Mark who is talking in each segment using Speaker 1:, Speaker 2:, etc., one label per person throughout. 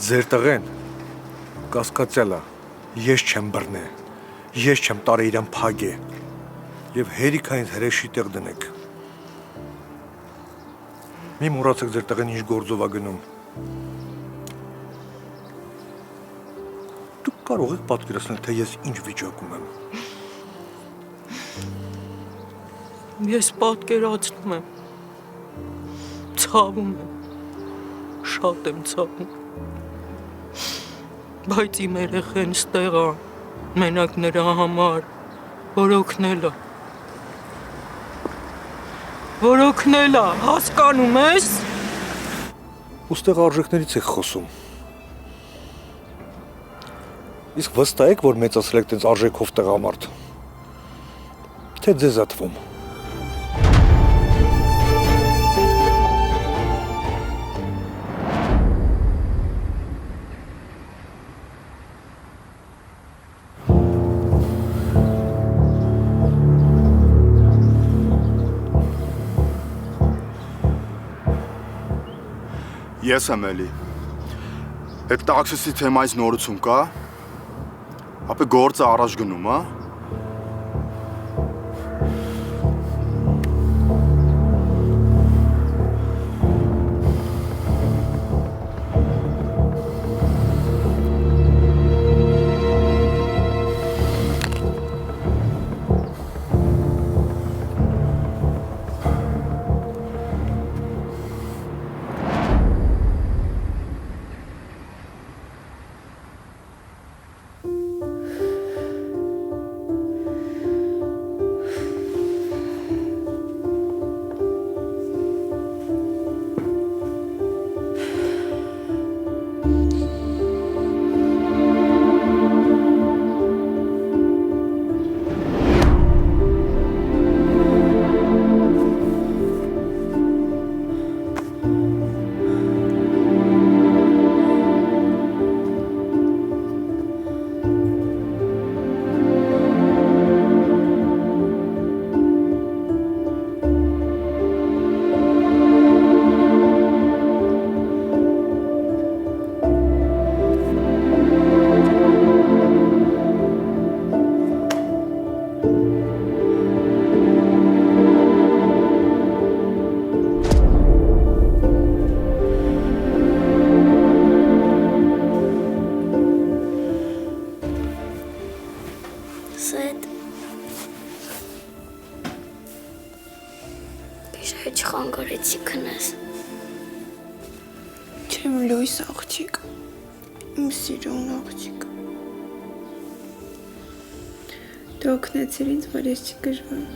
Speaker 1: Ձեր տղեն կասկածյալ է, ես չեմ բռնե, ես չեմ տարե իրան փագե եւ հերիքային հրեշի տեղ դնեք։ Մի մոռացեք ձեր տղեն ինչ գործով է գնում։ Դուք կարող եք պատկերացնել, թե ես ինչ վիճակում եմ։
Speaker 2: Ես պատկերացնում եմ, ցավում եմ, շատ եմ ցավում, բայց իմ երեխեն ստեղ է, մենակ նրա համար, որ օգնել է, հասկանում ես։
Speaker 1: Ուստեղ արժեքներից եք խոսում։ Իսկ վստահ եք, որ մեծացրել եք տենց արժեքով տղամարդ, թե ձեզ ա թվում։
Speaker 3: Ես եմ էլի, այդ տաքսիսի թեմայից նորություն կա, ապա գործը առաջ գնում, հա?
Speaker 4: Չխանգարեցի քնես։
Speaker 5: Չեմ լույս աղջիկ, իմ սիրուն աղջիկ։ Դու օգնեցիր ինձ, որ ես չգժվեմ։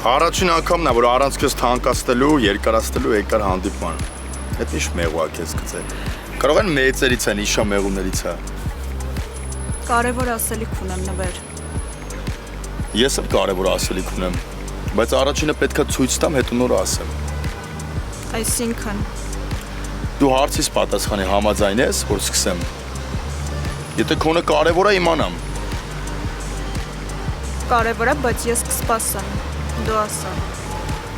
Speaker 3: Առաջին անգամն է, որ առանց քեզ թանկացնելու, երկարացնելու եկար հանդիպման։ Այդ ինչ մեղու է քեզ գցել։ Կարող են մեծերից են, իշա մեղուներից է։
Speaker 6: Կարևոր ասելիք ունեմ, նվեր։
Speaker 3: Ես էլ կարևոր ասելիք ունեմ, բայց առաջինը պետքա ցույց տամ, հետո նորը ասեմ։
Speaker 6: Այսինքն
Speaker 3: Դու հարցիս պատասխանի համաձայն ես, որ սկսեմ։ Եթե քոնը կարևոր է իմանամ։
Speaker 6: Կարևոր է, բայց ես կսպասեմ։ Դու ասա։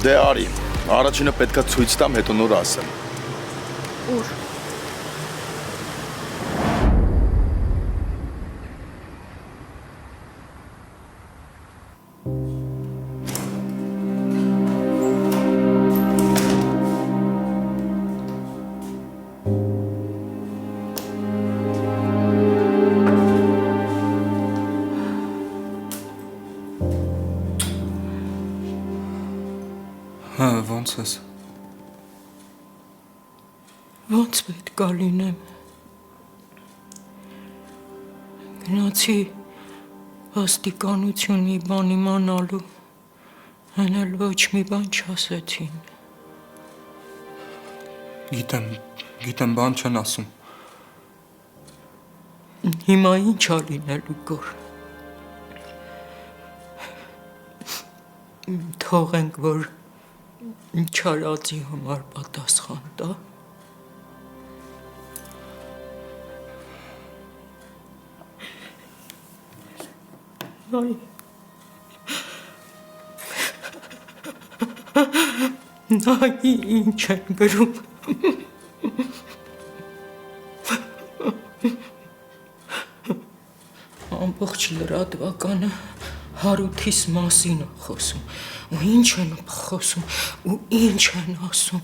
Speaker 3: Դե արի, առաջինը պետքա ցույց տամ, հետո նոր ասեմ։
Speaker 6: Ուր։
Speaker 7: Ոնց ես։
Speaker 2: Ոնց պետք է լինեմ։ Գնացի աստիկանություն մի բան իմանալու, հեն էլ ոչ մի բան չասեցին։
Speaker 7: Գիտեմ, բան չեն ասում։
Speaker 2: Հիմա ինչ ա լինելու գոր։ Թողենք, որ չարածի համար պատասխան տա։ Այ։ Նա ինչ են գրում։ Ամբողջ լրատվականը Հարութիս մասին է խոսում, ու ինչ են խոսում, ու ինչ են ասում։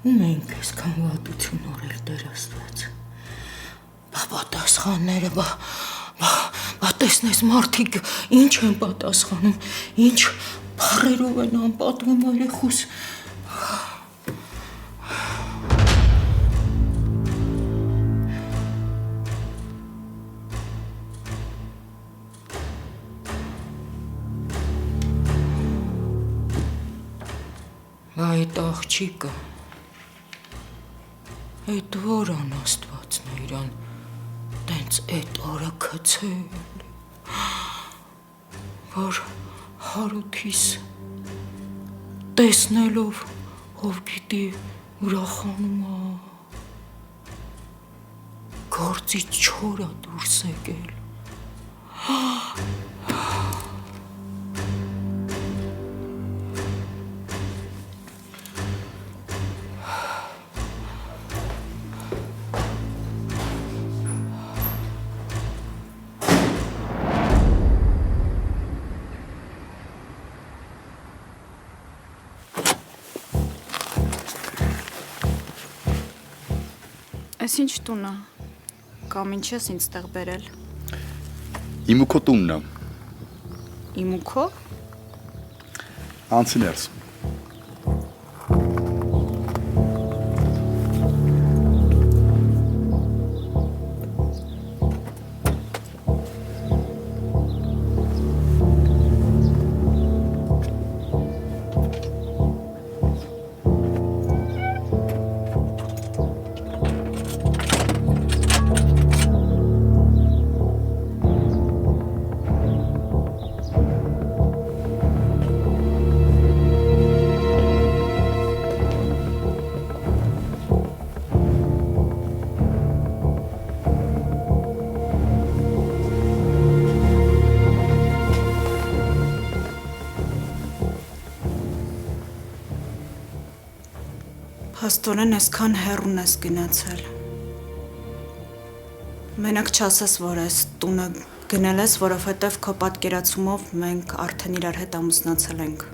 Speaker 2: Ու մենք այսքան վատություն օրել Տեր Աստված։ Բա պատասխանները, բա տեսնես մարդիկ ինչ են պատասխանում, ինչ բառերով են անպատվում երեխուս։ Այդ աղջիկը, այդ որան Աստվածն է իրան տենց այդ օրը գցել, որ Հարութիս տեսնելով ով գիտի ուրախանում է, գործից չոր է դուրս եկել։
Speaker 6: Այս ինչ տուն է, կամ ինչ ես ինձ տեղ բերել,
Speaker 3: Իմ ու քո տունն է,
Speaker 6: իմ ու քո,
Speaker 3: անցի ներս։
Speaker 6: Փաստորեն այսքան հեռուն ես գնացել։ Մենակ չասես, որ այս տունը գնել ես, որովհետև քո պատկերացումով մենք արդեն իրար հետ ամուսնացել ենք։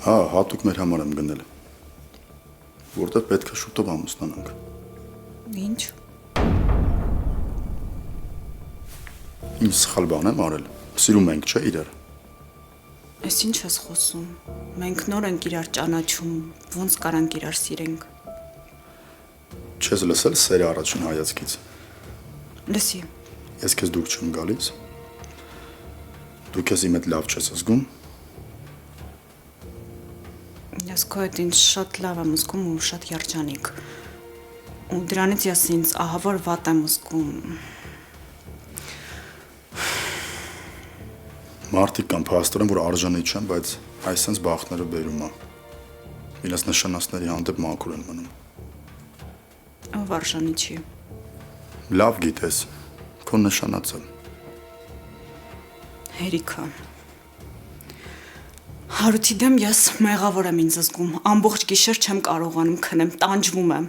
Speaker 3: Հա, հատուկ մեր համար եմ գնել, որտեղ պետք է շուտով ամուսնանանք։
Speaker 6: Ինչ։
Speaker 3: Ինչ սխալ բան եմ արել, սիրում ենք չէ իրար։
Speaker 6: Այս ինչ ես խոսում։ Մենք նոր ենք իրար ճանաչում, ոնց կարանք իրար սիրենք։
Speaker 3: Չես լսել սերը առաջին հայացքից։
Speaker 6: Լսի,
Speaker 3: Ես քեզ դուր չեմ գալիս։ Դու քեզ իմ հետ լավ չես զգում։
Speaker 6: ես քո հետ ինձ շատ լավ եմ զգում ու շատ երջանիկ։ Ու դրանից ես ինձ ահավոր վատ եմ զգում։
Speaker 3: Մարդիկ կան փաստորեն, որ արժանի չեն, բայց այսպես բախտները բերում է։ Իրաց նշանասների հանդեպ մաքուր են մնում։
Speaker 6: Ով արժանի չի։
Speaker 3: Լավ գիտես, քո նշանածը։
Speaker 6: Հերիքը։ Հարութի դեմ ես մեղավոր եմ ինձ զգում, ամբողջ գիշեր չեմ կարողանում քնեմ, տանջվում եմ։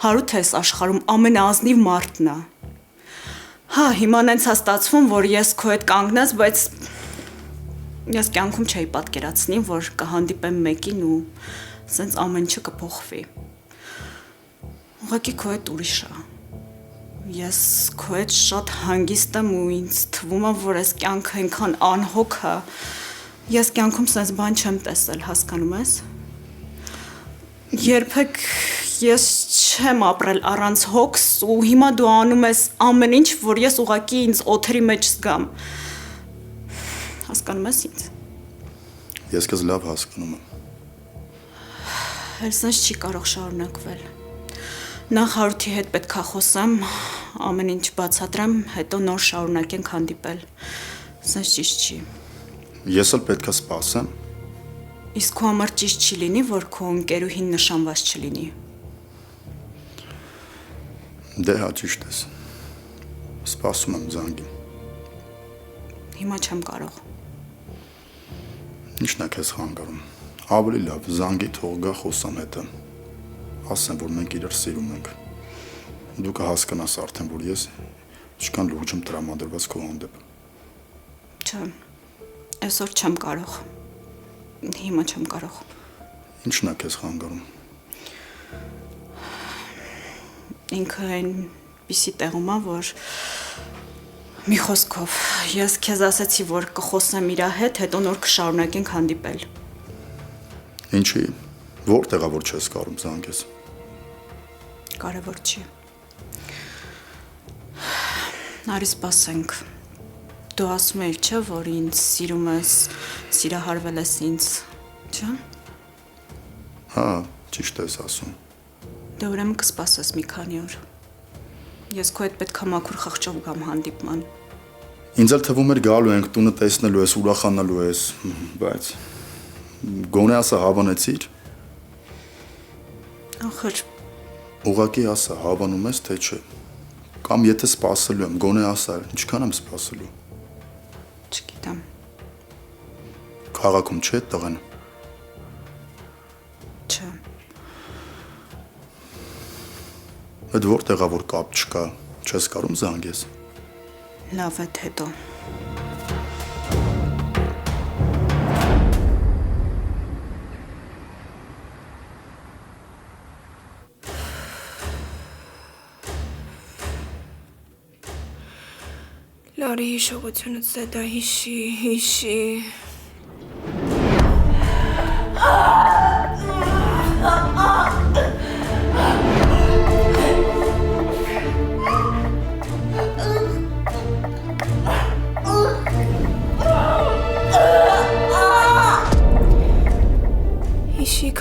Speaker 6: Հարութը այս աշխարհում ամենաազնիվ մարդն է։ Հա, հիմա նենց է ստացվում, որ ես քո հետ կանգնած, բայց ես կյանքում չէի պատկերացնի, որ կհանդիպեմ մեկին ու սենց ամեն ինչը կփոխվի։ Ուղղակի քո հետ ուրիշ է։ Ես քո հետ շատ հանգիստ եմ ու ինձ թվում է, որ այս կյանքը այնքան անհոգ է։ Ես կյանքում սենց բան չեմ տեսել, հասկանում ես։ Երբեք ես չեմ ապրել առանց հոգս ու հիմա դու անում ես ամեն ինչ, որ ես ուղղակի ինձ օթերի մեջ զգամ։ Հասկանում ես ինձ։
Speaker 3: Ես քեզ լավ հասկանում եմ։
Speaker 6: Էլ սենց չի կարող շարունակվել։ Նախ Հարութի հետ պետք է խոսեմ, ամեն ինչ բացատրեմ, հետո նոր շարունակենք հանդիպել։ Սենց ճիշտ չի։
Speaker 3: Ես էլ պետք է սպասեմ։
Speaker 6: Իսկ քո համար ճիշտ չի լինի, որ քո ընկերուհին նշանված չլինի։
Speaker 3: Դե հա ճիշտ ես։ Սպասում եմ զանգին։
Speaker 6: Հիմա չեմ կարող։
Speaker 3: Ինչն է քեզ խանգարում։ Ավելի լավ զանգի թող գա խոսամ հետը։ Ասեմ, որ մենք իրար սիրում ենք։ Դու կհասկանաս արդեն, որ ես ինչքան լուրջ եմ տրամադրված քո հանդեպ։
Speaker 6: Չէ։ Այսօր չեմ կարող։ Հիմա չեմ կարող։
Speaker 3: Ինչն է քեզ խանգարում։
Speaker 6: Ինքը այնպիսի տեղում է, որ մի խոսքով ես քեզ ասացի, որ կխոսեմ իր հետ, հետո նոր կշարունակենք հանդիպել։
Speaker 3: Ինչի։ Որտեղա որ չես կարում զանգես։
Speaker 6: Կարևոր չի։ Արի սպասենք։ Դու ասում ես, չէ, որ ինձ սիրում ես, սիրահարվել ես ինձ, չէ՞։
Speaker 3: Հա, ճիշտ ես ասում։
Speaker 6: Դե ուրեմն կսպասես մի քանի օր։ Ես քո հետ պետք է մաքուր խղճով գամ հանդիպման։
Speaker 3: Ինձ էլ թվում էր գալու ենք, տունը տեսնելու ես, ուրախանալու ես, բայց գոնե ասա հավանեցիր։
Speaker 6: Ախր
Speaker 3: Ուղղակի ասա, հավանում ես թե չէ։ Կամ եթե սպասելու եմ, գոնե ասա, ինչքան եմ սպասելու։
Speaker 6: Չգիտեմ։
Speaker 3: Քաղաքում չէ տղան։
Speaker 6: Չէ։
Speaker 3: Այդ որտեղա որ կապ չկա, չես կարում զանգես։
Speaker 6: Լավ է հետո։
Speaker 5: Լարի հիշողությունս է դա հիշի։ Հիշի,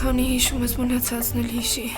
Speaker 5: քանի հիշում ես մնացածն էլ հիշի։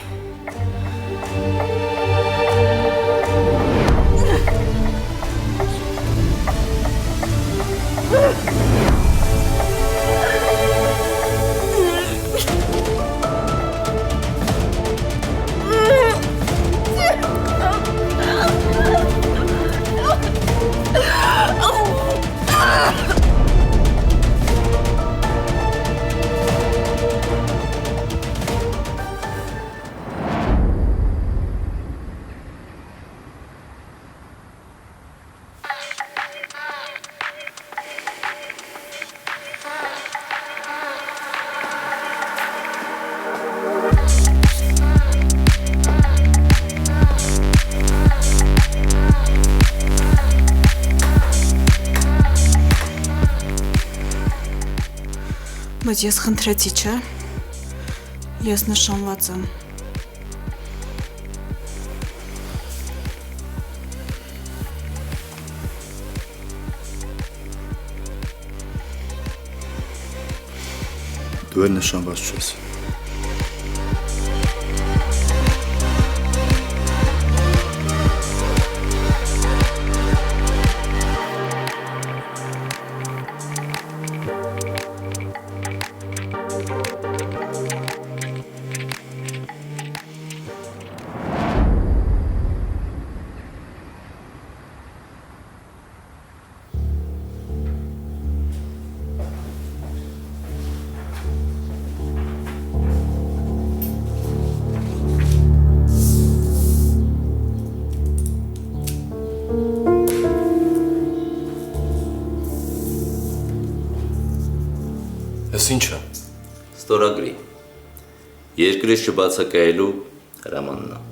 Speaker 6: Բայց ես խնդրեցի, չէ՞։ Ես նշանված եմ։
Speaker 3: Դու էլ նշանված չես։
Speaker 8: Էս ի՞նչը։
Speaker 9: Ստորագրի։ Երկրից չբացակայելու հրամանն է։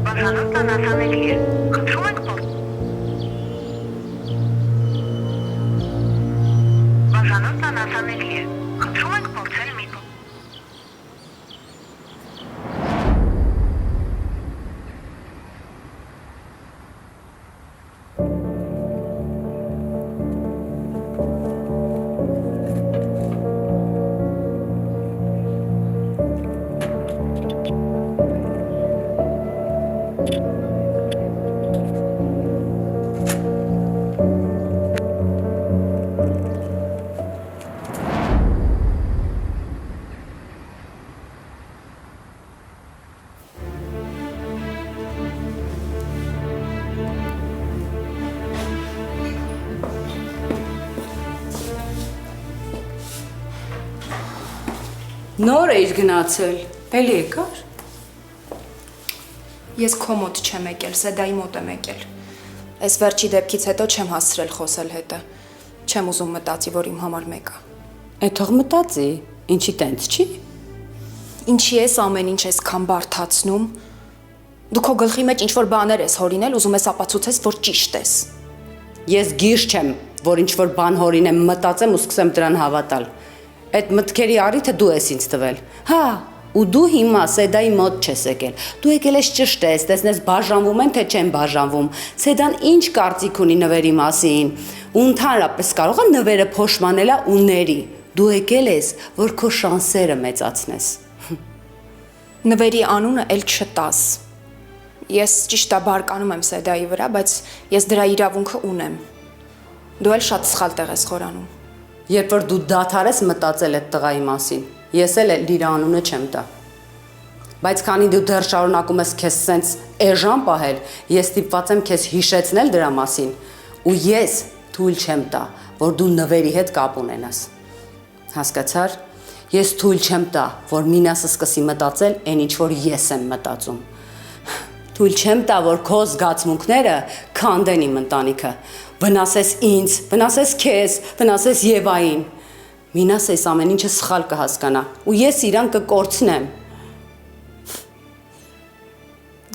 Speaker 10: Բաժանորդն անասանելի է։ Խնդրում ենք Բաժանորդն անասանելի է։ Խնդրում ենք փորձել մի
Speaker 8: Նոր էիր գնացել։ Էլի եկար։
Speaker 11: Ես քո մոտ չեմ եկել, Սեդայի մոտ եմ եկել։ Այս վերջի դեպքից հետո չեմ հասցրել խոսել հետը։ Չեմ ուզում մտածի, որ իմ համար մեկ է։
Speaker 8: Է թող մտածի, ինչի տենց չի։
Speaker 11: Ինչի ես ամեն ինչ այսքան բարթացնում։ Դու քո գլխի մեջ ինչ-որ բաներ ես հորինել, ուզում ես ապացուցես, որ ճիշտ ես։
Speaker 8: Ես գիրշ չեմ, որ ինչ-որ բան հորինեմ, մտածեմ ու սկսեմ դրան հավատալ։ Այդ մտքերի առիթը դու ես ինձ տվել։ Հա, ու դու հիմա Սեդայի մոտ չես եկել։ Դու եկել ես ճշտես, տեսնես բաժանվում են, թե չեն բաժանվում։ Սեդան ինչ կարծիք ունի նվերի մասին։ Ու ընդհանրապես կարող է նվերը փոշմանելա ու ների։ Դու եկել ես, որ քո շանսերը մեծացնես։
Speaker 11: Նվերի անունը էլ չտաս։ Ես ճիշտ է բարկանում եմ Սեդայի վրա, բայց ես դրա իրավունքը ունեմ։ Դու էլ շատ սխալ տեղ ես խորանում։
Speaker 8: Երբ որ դու դադարես մտածել այդ տղայի մասին, ես էլ իր անունը չեմ տա։ Բայց քանի դու դեռ շարունակում ես քեզ սենց էժան պահել, ես ստիպված եմ քեզ հիշեցնել դրա մասին, ու ես թույլ չեմ տա, որ դու նվերի հետ կապ ունենաս։ Հասկացար։ Ես թույլ չեմ տա, որ Մինասը սկսի մտածել այն ինչ որ ես եմ մտածում։ Թույլ չեմ տա, որ քո զգացմունքները քանդեն իմ ընտանիքը։ Վնասես ինձ, վնասես քեզ, վնասես Եվային։ Մինասը այս ամեն ինչը սխալ կհասկանա, ու ես իրան կկորցնեմ։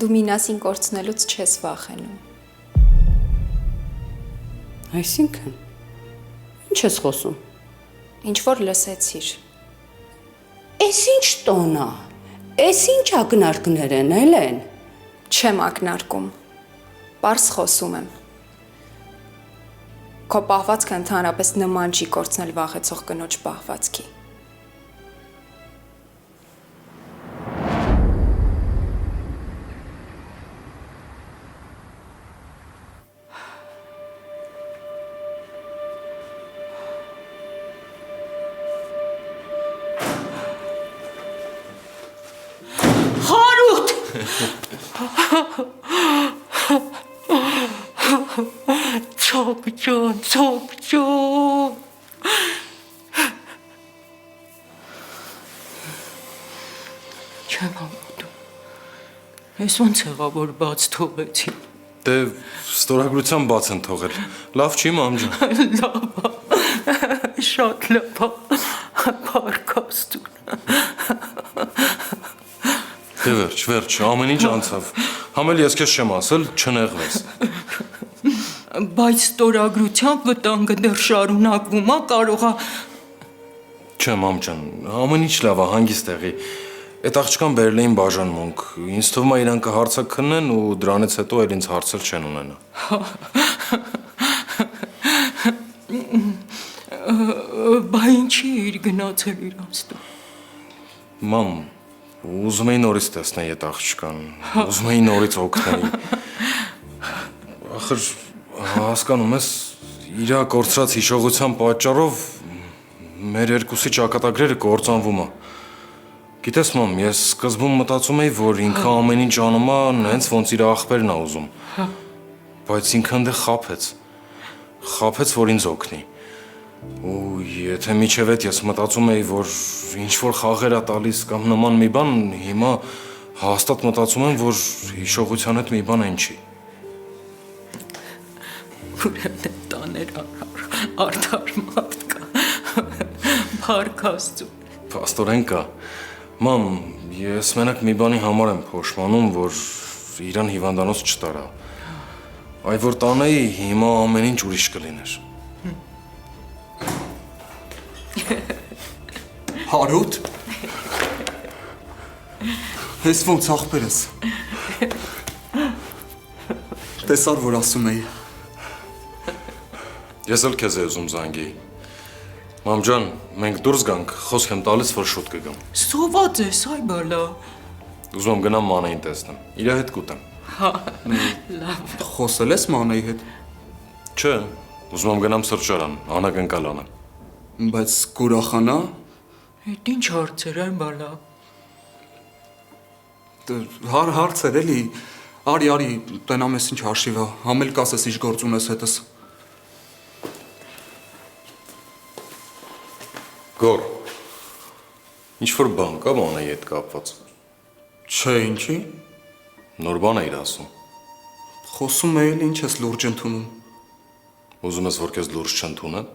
Speaker 11: Դու Մինասին կորցնելուց չես վախենում։
Speaker 8: Այսինքն, ինչ ես խոսում։
Speaker 11: Ինչ որ լսեցիր։
Speaker 8: Էս ինչ տոն է։ Էս ինչ ակնարկներ են, Էլեն։
Speaker 11: Չեմ ակնարկում։ Պարզ խոսում եմ։ Քո պահվածքը ընդհանրապես նման չի կորցնել վախեցող կնոջ պահվածքի։
Speaker 2: Հարութ։ Ցոկ ջան, ցոկ ջան։ Չեմ հավատում։ Ես ոնց եղա, որ բաց թողեցի։
Speaker 12: Դե ստորագրության բաց են թողել։ Լավ չի, մամ ջան։
Speaker 2: Լավ է, շատ լավ է, պարկաստուն։
Speaker 12: Դե վերջ, ամեն ինչ անցավ։ Համ էլ ես քեզ չեմ ասել, չնեղվես։
Speaker 2: Բայց ստորագրության վտանգը դեռ շարունակվում է, կարող է։
Speaker 12: Չէ, մամ ջան, ամեն ինչ լավ է, հանգիստ եղի։ Այդ աղջկան բերել էին բաժանմունք։ Ինձ թվում է իրան կհարցաքննեն ու դրանից հետո էլ ինձ հարցել չեն ունենա։
Speaker 2: Բա ինչի իր գնացել իրանց տուն։
Speaker 12: Մամ, ուզում էի նորից տեսնել այդ աղջկան, ուզում էի նորից օգնել։ Ախր հասկանում ես, իր կորցրած հիշողության պատճառով մեր երկուսի ճակատագրերը կործանվում է։ Գիտես մամ, ես սկզբում մտածում էի, որ ինքը ամեն ինչ անում է, հենց ոնց իր աղբերն է ուզում։ Բայց ինքը ընդ խաբեց, որ ինձ օգնի։ Ու եթե միջև այդ ես մտածում էի, որ ինչ-որ խաղեր է տալիս կամ նման մի բան, հիմա հաստատ մտածում եմ, որ հիշողության հետ մի բան են չի։
Speaker 2: Ուրեմն տաներ արդար մարդ կա, պարկաստուն։
Speaker 12: Պաստորեն կա։ Մամ, ես մենակ մի բանի համար եմ փոշմանում, որ իրան հիվանդանոց չտարա։ Այ որ տանեի, հիմա ամեն ինչ ուրիշ կլիներ։
Speaker 7: Հարութ։ Ես ոնց աղբեր ես։ Տեսար, որ ասում էի։
Speaker 12: Ես էլ քեզ եմ ուզում զանգեի։ Մամ ջան, մենք դուրս գանք, խոսք եմ տալիս, որ շուտ կգամ։
Speaker 2: Սոված ես, այ բալա։
Speaker 12: Ուզում եմ գնամ Մանեին տեսնեմ, իր հետ կուտեմ։
Speaker 2: Հա, լավ։
Speaker 7: Խոսել ես Մանեի հետ։
Speaker 12: Չէ, ուզում եմ գնամ սրճարան, անակնկալ անեմ։
Speaker 7: Բայց կուրախանա։
Speaker 2: Այդ ինչ հարցեր են բալա։
Speaker 7: Հարցեր էլի։ Արի, տենամ ես ինչ հաշիվ է, համ էլ կասես ինչ գործ ունես հետս։
Speaker 12: Գոր, Ինչ որ բան կա Մանայի հետ կապված։
Speaker 7: Չէ, ինչի։
Speaker 12: Նոր բան էիր ասում։
Speaker 7: Խոսում էի, ինչ ես լուրջ ընդունում։
Speaker 12: Ուզում ես որ քեզ լուրջ չընդունեն։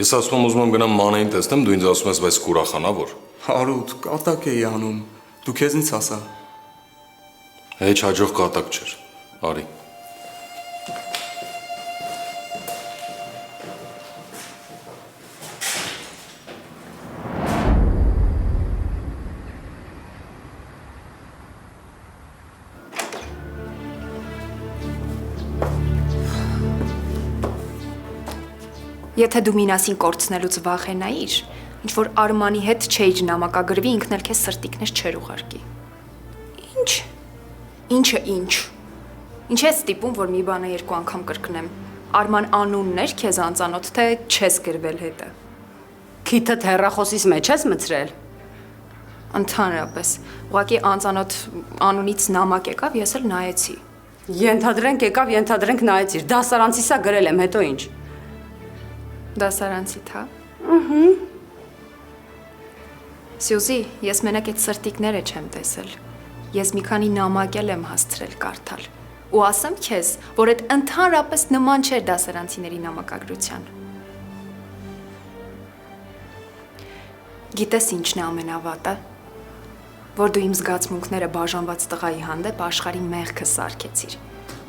Speaker 12: Ես ասում եմ ուզում եմ գնամ Մանային տեսնեմ, դու ինձ ասում ես բայց կուրախանա որ։
Speaker 7: Հարութ, կատակ էի անում։ Դու քեզ ինձ ասա։
Speaker 12: Հեչ հաջող կատակ չէր։ Արի։
Speaker 11: Եթե դու Մինասին կորցնելուց վախենայիր, ինչ որ Արմանի հետ չէիր նամակագրվի, ինքն էլ քեզ սրտիկնես չեր ուղարկի։ Ինչ։ Ինչը ինչ։ Ինչ ես ստիպում, որ մի բանը երկու անգամ կրկնեմ։ Արման անունն էր քեզ անծանոթ, թե չես գրվել հետը։
Speaker 8: Քիթդ հեռախոսից մեջ ես մցրել։
Speaker 11: Ընդհանրապես, ուղղակի անծանոթ անունից նամակ եկավ, ես էլ նայեցի։
Speaker 8: Ենթադրենք եկավ, ենթադրենք նայեցիր։ Դասարանցի սա գրել եմ, հետո ինչ։
Speaker 11: Դասարանցի թա։ Սյուզի, ես մենակ այդ սրտիկները չեմ տեսել։ Ես մի քանի նամակ եմ հասցրել կարդալ։ Ու ասեմ քեզ, որ այդ ընդհանրապես նման չէր դասարանցիների նամակագրության։ Գիտես ինչն է ամենավատը, որ դու իմ զգացմունքները բաժանված տղայի հանդեպ աշխարհի մեղքը սարքեցիր,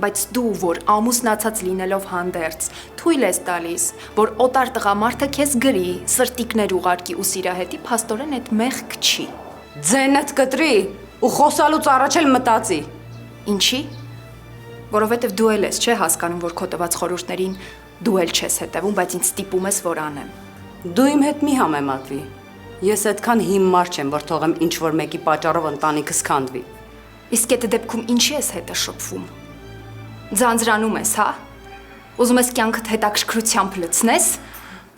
Speaker 11: բայց դու, որ ամուսնացած լինելով հանդերձ, թույլ ես տալիս, որ օտար տղամարդը քեզ գրի, սրտիկներ ուղարկի ու սիրահետի, փաստորեն այդ մեղք չի։
Speaker 8: Ձենդ կտրի ու խոսալուց առաջ էլ մտածի։
Speaker 11: Ինչի՞։ Որովհետև դու էլ ես, չէ, հասկանում, որ քո տված խորհուրդներին դու էլ չես հետևում, բայց ինձ ստիպում ես, որ անեմ։
Speaker 8: Դու իմ հետ մի համեմատվի։ Ես այդքան հիմար չեմ, որ թողեմ ինչ-որ մեկի պատճառով ընտանիքս քանդվի։
Speaker 11: Իսկ այդ դեպքում ինչի ես հետը շփվում։ Ձանձրանում ես, հա։ Ուզում ես կյանքդ հետաքրքրությամբ լցնես,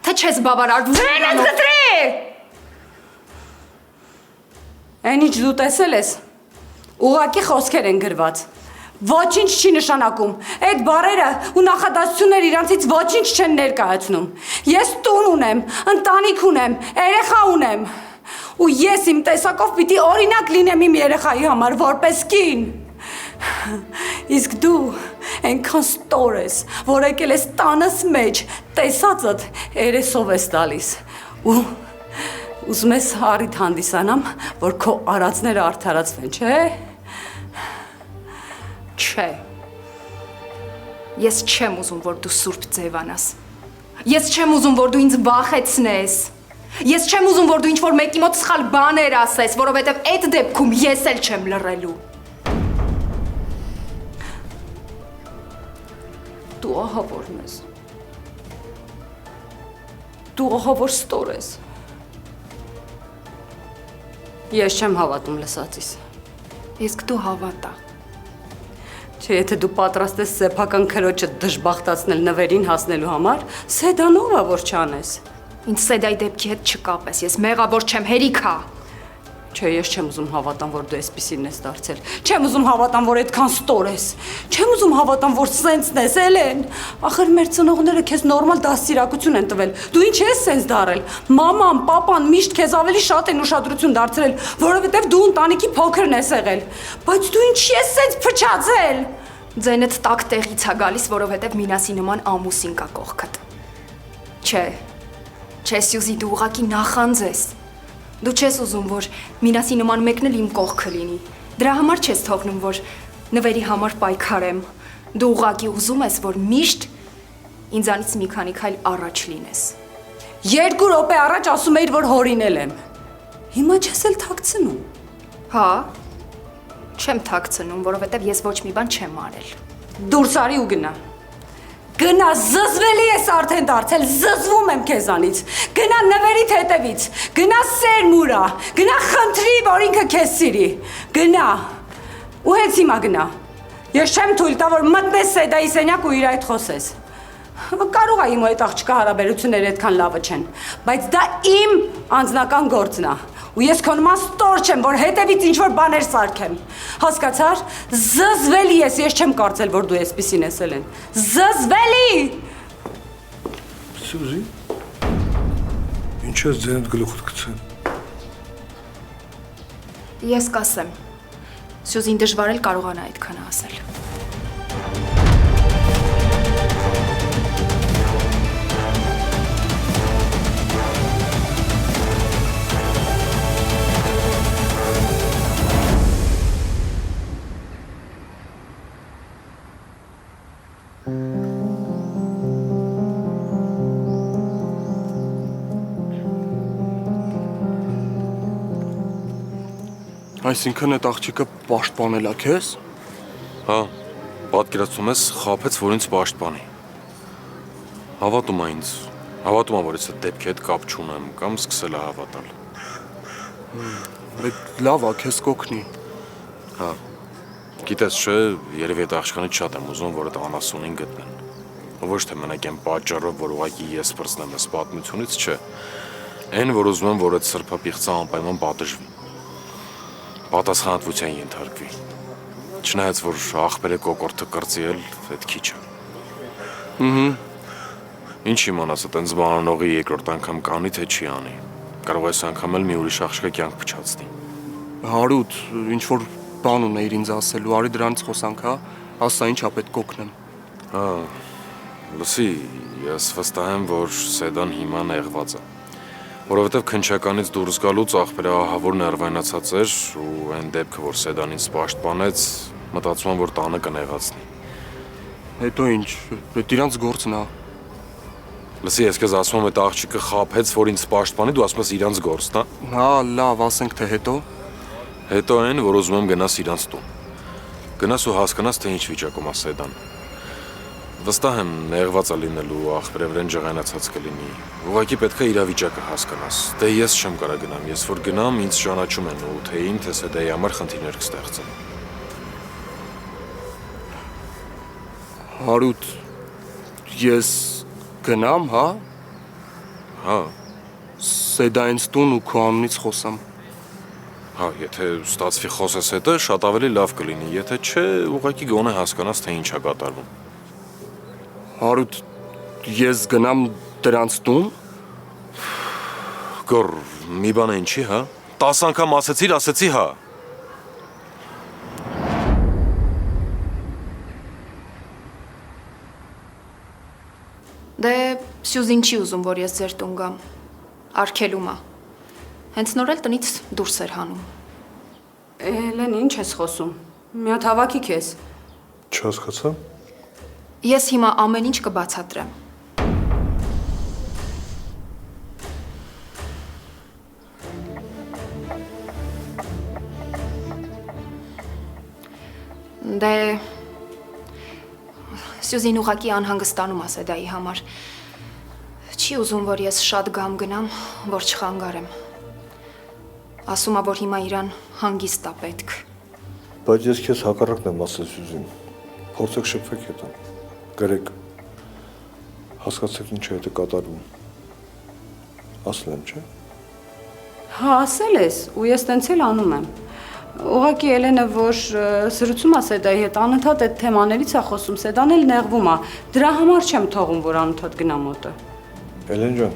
Speaker 11: թե չես բավարարվում։ Ձենդ կտրի։
Speaker 8: Այն ինչ դու տեսել ես, ուղղակի խոսքեր են գրված։ Ոչինչ չի նշանակում։ Այդ բառերը ու նախադասությունները իրանցից ոչինչ չեն ներկայացնում։ Ես տուն ունեմ, ընտանիք ունեմ, երեխա ունեմ։ Ու ես իմ տեսակով պիտի օրինակ լինեմ իմ երեխայի համար, որպես կին։ Իսկ դու այնքան ստոր ես, որ եկել ես տանս մեջ, տեսածդ երեսով ես տալիս։ Ու ուզում ես առիթ հանդիսանամ, որ քո արածները արդարացվեն, չէ՞։
Speaker 11: Չէ։ Ես չեմ ուզում, որ դու սուրբ ձևանաս։ Ես չեմ ուզում, որ դու ինձ վախեցնես։ Ես չեմ ուզում, որ դու ինչ-որ մեկի մոտ սխալ բաներ ասես, որովհետև այդ դեպքում ես էլ չեմ լռելու։
Speaker 8: Դու ահավոր ես։ Դու ահավոր ստոր ես։ Ես չեմ հավատում լսածիս։
Speaker 11: Իսկ դու հավատա։
Speaker 8: Չէ, եթե դու պատրաստ ես սեփական քրոջը դժբախտացնել նվերին հասնելու համար, սեդանով որ չանես։
Speaker 11: Ինչ սեդայի դեպքի հետ չկապես, ես մեղավոր չեմ, հերիքա։
Speaker 8: Չէ, ես չեմ ուզում հավատամ, որ դու այսպիսին ես դարձել։ Չեմ ուզում հավատամ, որ այդքան ստոր ես։ Չեմ ուզում հավատամ, որ սենց ես, Էլեն։ Ախր մեր ծնողները քեզ նորմալ դաստիարակություն են տվել։ Դու ինչ ես սենց դարել։ Մաման, պապան միշտ քեզ ավելի շատ են ուշադրություն դարձրել, որովհետև դու ընտանիքի փոքրն ես եղել։ Բայց դու ինչ ես սենց փչացել։
Speaker 11: Ձենդ տակ տեղից է գալիս, որովհետև Մինասի նման ամուսին կա կողքդ։ Չէ։ Չէ, Սյուզի, դու ուղղակի նախանձ ես։ Դու չես ուզում, որ Մինասի նման մեկն էլ իմ կողքը լինի։ Դրա համար չես թողնում, որ նվերի համար պայքարեմ։ Դու ուղղակի ուզում ես, որ միշտ ինձանից մի քանի քայլ առաջ լինես։
Speaker 8: 2 րոպե առաջ ասում էիր, որ հորինել եմ։ Հիմա չես էլ թաքցնում։
Speaker 11: Հա։ Չեմ թաքցնում, որովհետև ես ոչ մի բան չեմ արել։
Speaker 8: Դուրս արի ու գնա։ Գնա, զզվելի ես արդեն դարձել, զզվում եմ քեզանից։ Գնա նվերիդ հետևից, գնա սերմուրա, գնա խնդրի, որ ինքը քեզ սիրի։ Գնա։ Ու հենց հիմա գնա։ Ես չեմ թույլ տա, որ մտնես Սեդայի սենյակ ու իր այդ խոսես։ Կարող է իմ այդ աղջկա հարաբերությունները այդքան լավը չեն, բայց դա իմ անձնական գործն է։ Ու ես քո նման ստոր չեմ, որ հետևից ինչ-որ բաներ սարքեմ։ Հասկացար, զզվելի ես չեմ կարծել, որ դու այսպիսին ես Էլեն։ Զզվելի։
Speaker 1: Սյուզի, ինչ ես ձենդ գլուխդ գցել։
Speaker 11: Ես կասեմ։ Սյուզին դժվար էլ կարողանա այդքան ասել։
Speaker 7: Այսինքն այդ աղջիկը պաշտպանել է քեզ։
Speaker 12: Հա, պատկերացնում ես, խաբեց, որ ինձ պաշտպանի։ Հավատում է ինձ, հավատում է, որ ես այդ դեպքի հետ կապ չունեմ, կամ սկսել է հավատալ։
Speaker 7: Այդ լավ է, քեզ կօգնի։
Speaker 12: Հա, գիտես չէ, երևի այդ աղջկանից շատ եմ ուզում, որ այդ անասունին գտնեն։ Ոչ թե մենակ այն պատճառով, որ ուղղակի ես պրծնեմ այս պատմությունից, չէ։ Այն, որ ուզում եմ, որ այդ սրբապիղծը անպայման պատժվի։ Պատասխանատվության ենթարկվի։ Չնայած որ աղբերը կոկորտը կրծիել, այդ քիչ է։ Ինչ իմանաս, այտենց բանանողի երկրորդ անգամ կանի, թե չի անի։ Կարող ես անգամ էլ մի ուրիշ աղջկա կյանք փչացնի։
Speaker 7: Հարութ, ինչ որ բան ունեիր ինձ ասելու, արի դրանից խոսանք, հա, ասա ինչա պետք կօգնեմ։
Speaker 12: Հա, լսի, ես վստահ եմ, որ Սեդան հիմա նեղված է։ Որովհետև քնչականից դուրս գալուց աղբերը ահավոր ներվայնացած էր ու այն դեպքը, որ Սեդան ինձ պաշտպանեց, մտածում եմ, որ տանը կնեղացնի։
Speaker 7: Հետո ինչ, այդ իրանց գործն է։
Speaker 12: Լսի, ես քեզ ասում եմ, այդ աղջիկը խաբեց, որ ինձ պաշտպանի, դու ասում ես իրանց գործն է։
Speaker 7: Հա, լավ, ասենք թե հետո։
Speaker 12: Հետո այն, որ ուզում եմ գնաս իրանց տուն։ Գնաս ու հասկանաս, թե ինչ վիճակում է Սեդան։ Վստահ եմ, նեղված է լինելու, աղբերը վրան ջղայնացած կլինի։ Ուղղակի պետք է իրավիճակը հասկանաս։ Դե ես չեմ կարող գնամ, ես որ գնամ, ինձ ճանաչում են ու թե ին, թե Սեդայի համար խնդիրներ կստեղծեն։
Speaker 7: Հարութ, ես գնամ, հա։
Speaker 12: Հա։
Speaker 7: Սեդայից տուն ու քո անունից խոսամ։
Speaker 12: Հա, եթե ստացվի խոսես հետը, շատ ավելի լավ կլինի, եթե չէ, ուղղակի գոնե հասկանաս, թե ինչ է կատարվում։
Speaker 7: Հարութ, ես գնամ դրանց տուն։
Speaker 12: Գոր, մի բան են չի, հա։ 10 անգամ ասեցի, հա։
Speaker 11: Դե Սյուզին չի ուզում, որ ես ձեր տուն գամ։ Արգելում է։ Հենց նոր էլ տնից դուրս էր հանում։
Speaker 8: Էլեն, ինչ ես խոսում։ Մի հատ հավաքի քեզ։
Speaker 1: Չհասկացա։
Speaker 11: Ես հիմա ամեն ինչ կբացատրեմ։ Դե Սյուզին ուղղակի անհանգստանում է Սեդայի համար։ Չի ուզում, որ ես շատ գամ գնամ, որ չխանգարեմ։ Ասում է, որ հիմա իրան հանգիստ է պետք։
Speaker 1: Բայց ես քեզ հակառակն եմ ասել Սյուզին։ Փորձեք շփվեք հետո։ Գրեք։ Հասկացեք ինչ է դա կատարվում։ Ասել եմ, չէ՞։
Speaker 8: Հա, ասել ես, ու ես տենց էլ անում եմ։ Ուղղակի Էլենը, որ զրուցում է Սեդայի հետ, անընդհատ այդ թեմաներից է խոսում, Սեդան էլ նեղվում է։ Դրա համար չեմ թողում, որ անընդհատ գնա մոտը։
Speaker 1: Էլեն ջան,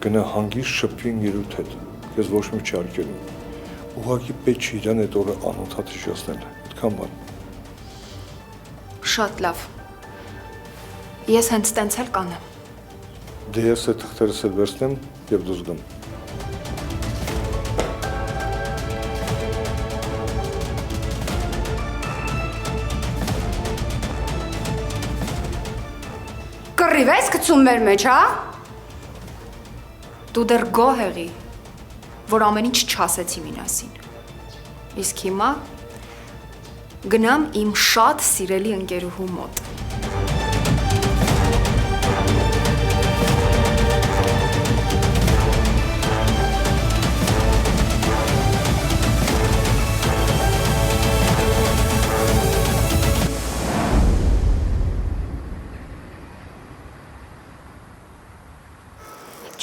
Speaker 1: գնա հանգիստ շփվին Երութ հետ։ Ես ոչ մի չի արգելում։ Ուղղակի պետք չի իրան այդ օրը անընդհատ հիշեցնել։ Այդքան բան։
Speaker 11: Շատ լավ։ Ես հենց տենց էլ կանեմ։
Speaker 1: Դե ես այդ թղթերս էլ վերցնեմ եւ դուրս գամ։
Speaker 8: Կռիվ ես գցում մեր մեջ, հա։
Speaker 11: Դու դեռ գոհ եղի, որ ամեն ինչ չասեցի Մինասին։ Իսկ հիմա գնամ իմ շատ սիրելի ընկերուհու մոտ։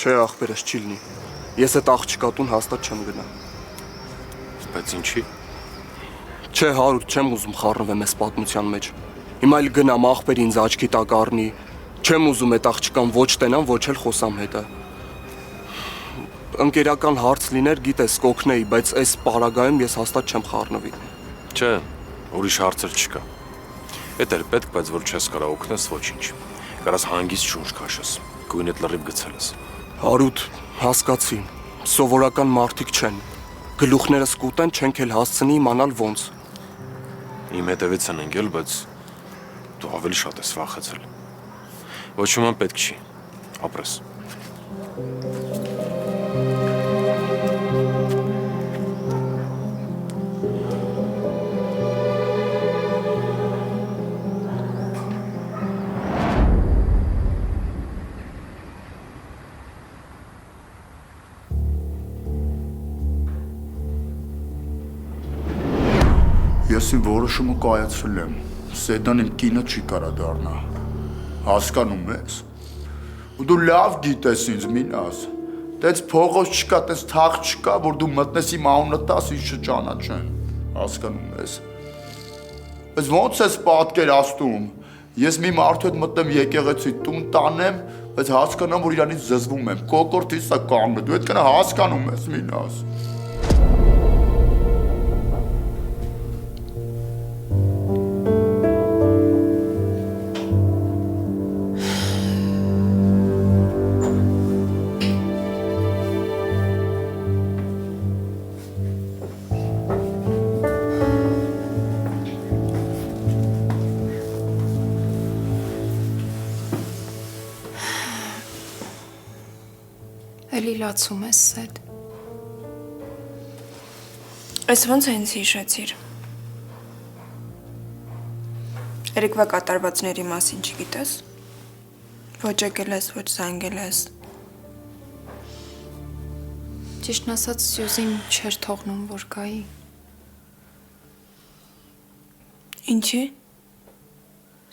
Speaker 7: Չէ, աղբերս չի լինի։ Ես այդ աղջկատուն հաստատ չեմ գնա։
Speaker 12: Բայց ինչի։
Speaker 7: Չէ, Հարութ, չեմ ուզում խառնվեմ այս պատմության մեջ։ Հիմա էլ գնամ աղբեր ինձ աչքի տակ առնի։ Չեմ ուզում այդ աղջկան ոչ տենամ, ոչ էլ խոսամ հետը։ ընկերական հարց լիներ, գիտես, կօգնեի, բայց այս պարագայում ես հաստատ չեմ խառնվի։
Speaker 12: Չէ, ուրիշ հարցեր չկա։ Էդ էլ պետք, բայց որ չես կարող օգնես, ոչինչ։ Կարաս հանգիստ շունչ քաշես, գույնդ լրիվ գցելես։
Speaker 7: Հարութ, հասկացի, սովորական մարդիկ չեն։ Գլուխներս կուտեն, չենք էլ հասցնի իմանալ ոնց։
Speaker 12: Իմ հետևից են ընկել, բայց դու ավելի շատ ես վախեցել։ Ոչ ոք պետք չի, ապրես։
Speaker 3: Ես իմ որոշումը կայացրել եմ։ Սեդան իմ կինը չի կարա դառնա։ Հասկանում ես։ Ու դու լավ գիտես ինձ, Մինաս։ Տենց փողոց չկա, տենց թաղ չկա, որ դու մտնես իմ անունը տաս, ինչ չճանաչեն։ Հասկանում ես։ Բայց ո՞նց ես պատկերացնում։ Ես մի մարդու հետ մտնեմ եկեղեցի, տուն տանեմ, բայց հասկանամ, որ իրանից զզվում եմ։ Կոկորտից է կանգնում, դու այդքան հասկանում ես, Մինաս։
Speaker 11: Էլի լացում ես Սեդ։
Speaker 5: Այս ոնց է ինձ հիշեցիր։ Երեկվա կատարվածների մասին չգիտես։ Ոչ եկել ես, ոչ զանգել ես։
Speaker 11: Ճիշտն ասած Սյուզին չէր թողնում, որ գայի։
Speaker 5: Ինչի։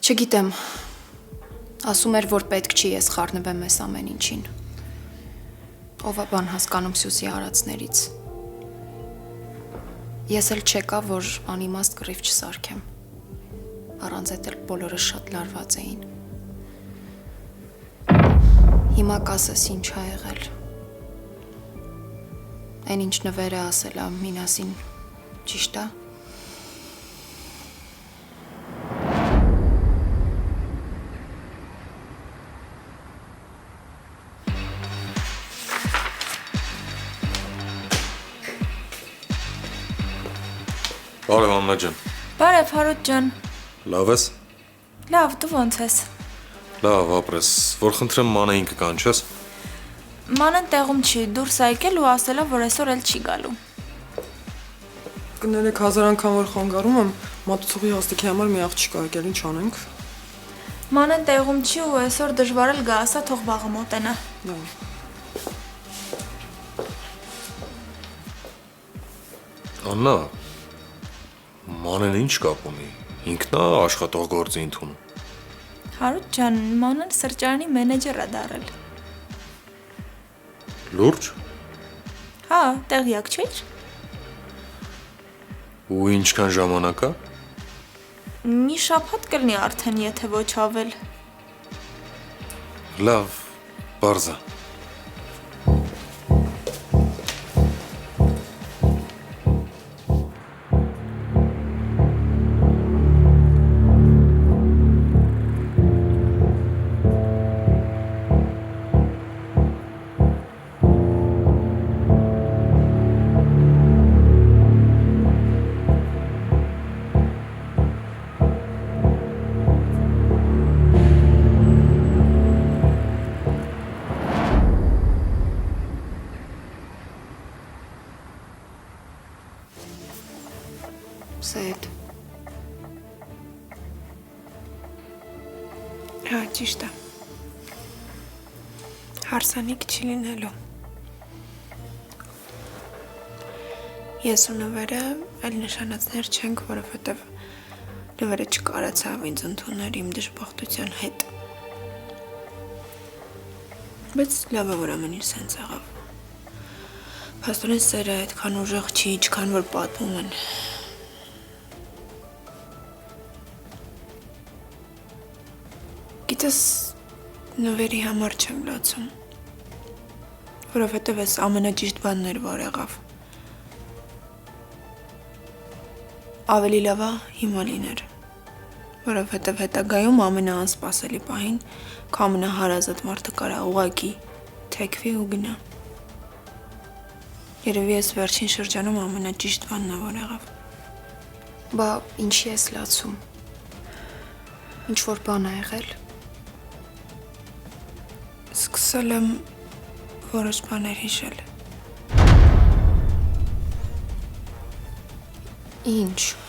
Speaker 11: Չգիտեմ։ Ասում էր, որ պետք չի ես խառնվեմ այս ամեն ինչին։ Ով է բան հասկանում Սյուզի արածներից։ Ես էլ չեկա, որ անիմաստ կռիվ չսարքեմ։ Առանց այդ էլ բոլորը շատ լարված էին։ Հիմա կասես ինչ ա եղել։ Այն ինչ նվերը ասել ա Մինասին, ճիշտ ա։
Speaker 12: Բարև Աննա ջան։
Speaker 5: Բարև Հարութ ջան։
Speaker 12: Լավ ես։
Speaker 5: Լավ, դու ոնց ես։
Speaker 12: Լավ, ապրես։ Որ խնդրեմ մանային կկանչես։
Speaker 5: Մանեն տեղում չի, դուրս ա եկել ու ասել ա, որ այսօր էլ չի գալու։
Speaker 13: Կներեք 1000 անգամ որ խանգարում եմ, մատուցողի հաստիքի համար մի աղջիկ ա եկել, ինչ անենք։
Speaker 5: Մանեն տեղում չի ու այսօր դժվար էլ գա, ասա թող վաղը մոտենա։
Speaker 13: Լավ։
Speaker 12: Աննա, մանեն ինչ կապ ունի, ինքն է աշխատող գործի ընդունում։
Speaker 5: Հարութ ջան, Մանեն սրճարանի մենեջեր ա դարել։
Speaker 12: Լուրջ։
Speaker 5: Հա, տեղյակ չէիր։
Speaker 12: Ու ինչքան ժամանակ է։
Speaker 5: Մի շաբաթ կլինի արդեն, եթե ոչ ավել։
Speaker 12: Լավ, բարձա։
Speaker 11: Սեդ։
Speaker 5: Հա, ճիշտ է։ Հարսանիք չի լինելու։ Ես ու նվերը այլ նշանածներ չենք, որովհետև նվերը չկարացավ ինձ ընդունել իմ դժբախտության հետ։ Բայց լավ է, որ ամեն ինչ սենց եղավ։ Փաստորեն սերը այդքան ուժեղ չի, ինչքան որ պատմում են։ Գիտես, նվերի համար չեմ լացում։ Որովհետև էս ամենաճիշտ բանն էր, որ եղավ։ Ավելի լավ է հիմա լիներ, որովհետև հետագայում ամենաանսպասելի պահին քո ամենահարազատ մարդը կարա ուղղակի թեքվի ու գնա։ Երևի ես վերջին շրջանում ամենաճիշտ բանն է, որ եղավ։
Speaker 11: Բա ինչի ես լացում։ Ինչ որ բան ա եղել։
Speaker 5: Սկսել եմ որոշ բաներ հիշել։
Speaker 11: Ինչ։